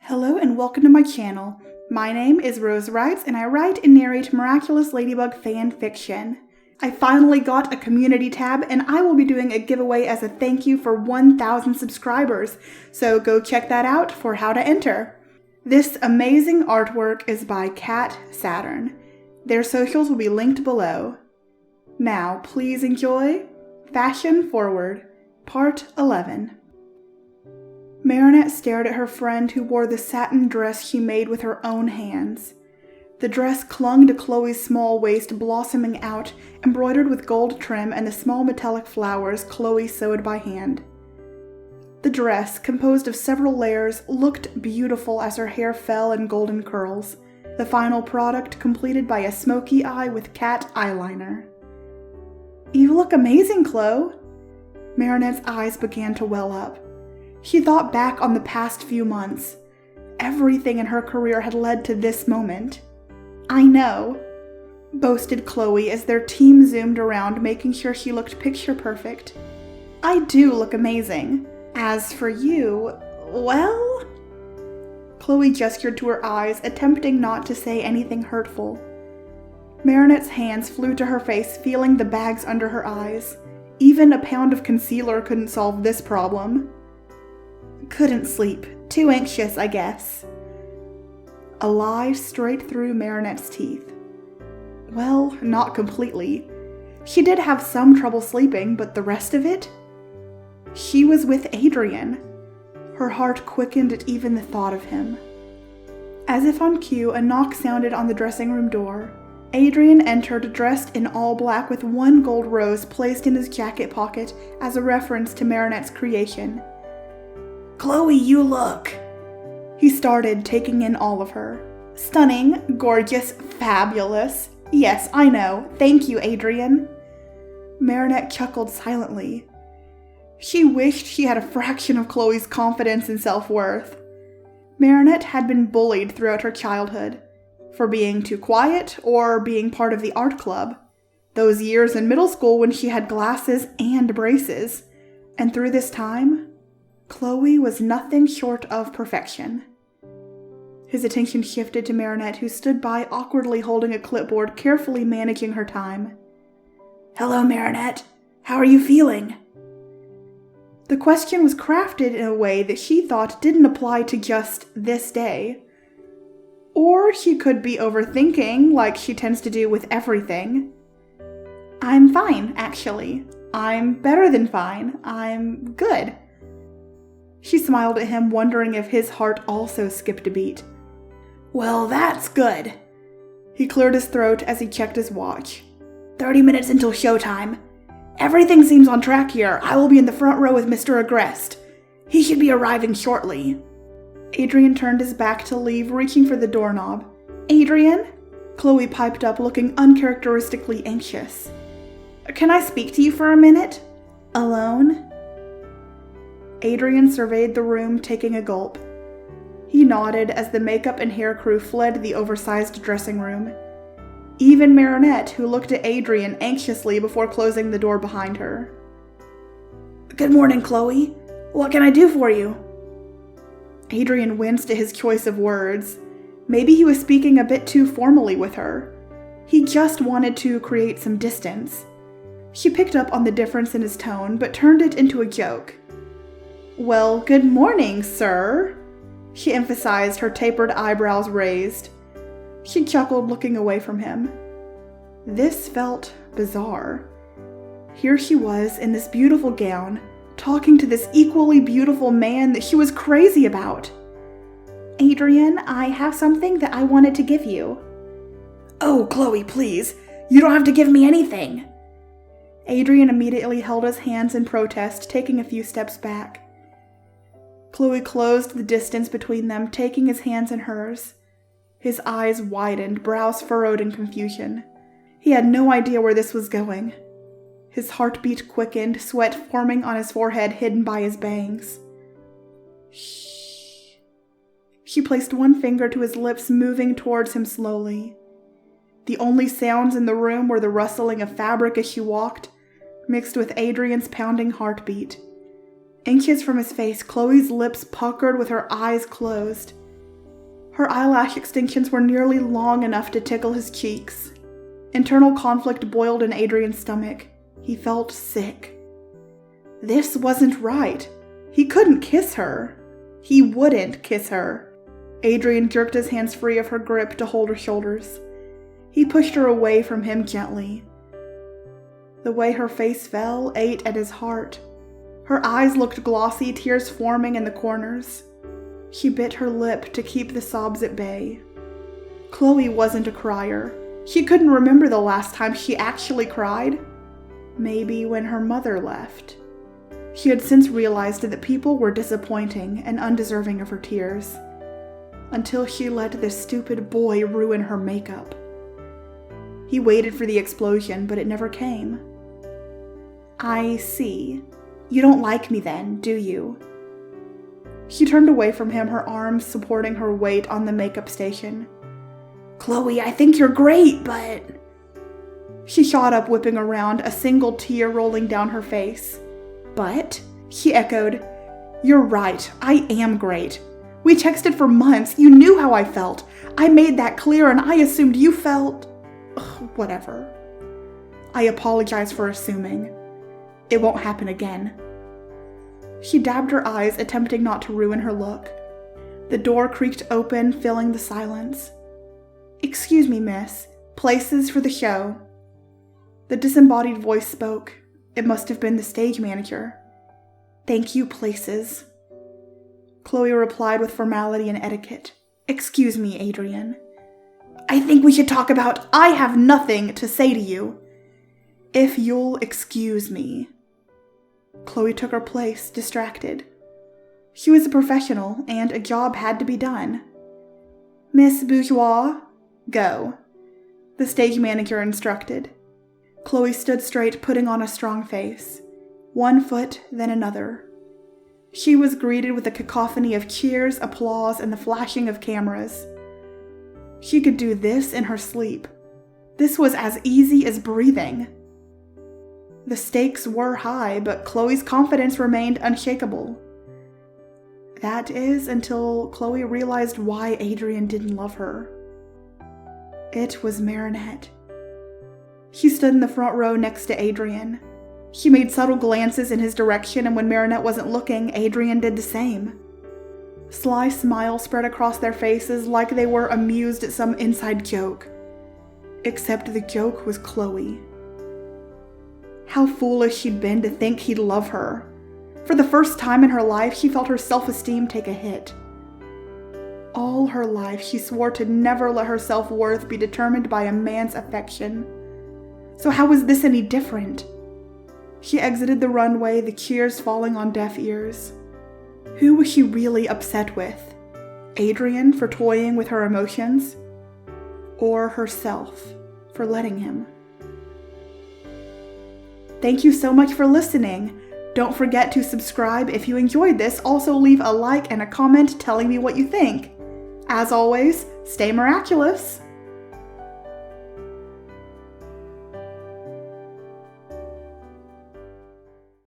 Hello and welcome to my channel. My name is Rose Writes and I write and narrate Miraculous Ladybug fan fiction. I finally got a community tab and I will be doing a giveaway as a thank you for 1,000 subscribers, so go check that out for how to enter. This amazing artwork is by Cat-Saturn. Their socials will be linked below. Now please enjoy Fashion Forward, Part 11. Marinette stared at her friend who wore the satin dress she made with her own hands. The dress clung to Chloe's small waist, blossoming out, embroidered with gold trim and the small metallic flowers Chloe sewed by hand. The dress, composed of several layers, looked beautiful as her hair fell in golden curls, the final product completed by a smoky eye with cat eyeliner. "You look amazing, Chloe." Marinette's eyes began to well up. She thought back on the past few months. Everything in her career had led to this moment. "I know," boasted Chloe as their team zoomed around, making sure she looked picture perfect. "I do look amazing. As for you, well..." Chloe gestured to her eyes, attempting not to say anything hurtful. Marinette's hands flew to her face, feeling the bags under her eyes. Even a pound of concealer couldn't solve this problem. "Couldn't sleep. Too anxious, I guess." A lie straight through Marinette's teeth. Well, not completely. She did have some trouble sleeping, but the rest of it? She was with Adrien. Her heart quickened at even the thought of him. As if on cue, a knock sounded on the dressing room door. Adrien entered dressed in all black with one gold rose placed in his jacket pocket as a reference to Marinette's creation. "Chloe, you look..." He started, taking in all of her. "Stunning, gorgeous, fabulous. Yes, I know. Thank you, Adrien." Marinette chuckled silently. She wished she had a fraction of Chloe's confidence and self-worth. Marinette had been bullied throughout her childhood. For being too quiet or being part of the art club. Those years in middle school when she had glasses and braces. And through this time, Chloe was nothing short of perfection. His attention shifted to Marinette, who stood by awkwardly holding a clipboard, carefully managing her time. "Hello, Marinette. How are you feeling?" The question was crafted in a way that she thought didn't apply to just this day. Or she could be overthinking, like she tends to do with everything. "I'm fine, actually. I'm better than fine. I'm good." She smiled at him, wondering if his heart also skipped a beat. "Well, that's good." He cleared his throat as he checked his watch. 30 minutes until showtime. Everything seems on track here. I will be in the front row with Mr. Agreste. He should be arriving shortly." Adrien turned his back to leave, reaching for the doorknob. "Adrien?" Chloe piped up, looking uncharacteristically anxious. "Can I speak to you for a minute? Alone?" Adrien surveyed the room, taking a gulp. He nodded as the makeup and hair crew fled the oversized dressing room. Even Marinette, who looked at Adrien anxiously before closing the door behind her. "Good morning, Chloe. What can I do for you?" Adrien winced at his choice of words. Maybe he was speaking a bit too formally with her. He just wanted to create some distance. She picked up on the difference in his tone, but turned it into a joke. "Well, good morning, sir," she emphasized, her tapered eyebrows raised. She chuckled, looking away from him. This felt bizarre. Here she was in this beautiful gown, talking to this equally beautiful man that she was crazy about. "Adrien, I have something that I wanted to give you." "Oh, Chloe, please. You don't have to give me anything." Adrien immediately held his hands in protest, taking a few steps back. Chloe closed the distance between them, taking his hands in hers. His eyes widened, brows furrowed in confusion. He had no idea where this was going. His heartbeat quickened, sweat forming on his forehead hidden by his bangs. "Shh." She placed one finger to his lips, moving towards him slowly. The only sounds in the room were the rustling of fabric as she walked, mixed with Adrien's pounding heartbeat. Inches from his face, Chloe's lips puckered with her eyes closed. Her eyelash extensions were nearly long enough to tickle his cheeks. Internal conflict boiled in Adrien's stomach. He felt sick. This wasn't right. He couldn't kiss her. He wouldn't kiss her. Adrien jerked his hands free of her grip to hold her shoulders. He pushed her away from him gently. The way her face fell ate at his heart. Her eyes looked glossy, tears forming in the corners. She bit her lip to keep the sobs at bay. Chloe wasn't a crier. She couldn't remember the last time she actually cried. Maybe when her mother left. She had since realized that people were disappointing and undeserving of her tears. Until she let this stupid boy ruin her makeup. He waited for the explosion, but it never came. I see. You don't like me then, do you? She turned away from him, her arms supporting her weight on the makeup station. Chloe, I think you're great, but... She shot up, whipping around, a single tear rolling down her face. But? She echoed. You're right, I am great. We texted for months, you knew how I felt. I made that clear and I assumed you felt... Ugh, whatever. I apologize for assuming. It won't happen again. She dabbed her eyes, attempting not to ruin her look. The door creaked open, filling the silence. Excuse me, miss. Places for the show. The disembodied voice spoke. It must have been the stage manager. Thank you, places. Chloe replied with formality and etiquette. Excuse me, Adrien. I think we should talk about I have nothing to say to you. If you'll excuse me. Chloe took her place, distracted. She was a professional, and a job had to be done. Miss Bourgeois, go. The stage manager instructed. Chloe stood straight, putting on a strong face. One foot, then another. She was greeted with a cacophony of cheers, applause, and the flashing of cameras. She could do this in her sleep. This was as easy as breathing. The stakes were high, but Chloe's confidence remained unshakable. That is, until Chloe realized why Adrien didn't love her. It was Marinette. She stood in the front row next to Adrien. She made subtle glances in his direction, and when Marinette wasn't looking, Adrien did the same. Sly smiles spread across their faces like they were amused at some inside joke. Except the joke was Chloe. How foolish she'd been to think he'd love her. For the first time in her life, she felt her self-esteem take a hit. All her life, she swore to never let her self-worth be determined by a man's affection. So how was this any different? She exited the runway, the cheers falling on deaf ears. Who was she really upset with? Adrien for toying with her emotions? Or herself for letting him? Thank you so much for listening. Don't forget to subscribe if you enjoyed this. Also leave a like and a comment telling me what you think. As always, stay miraculous.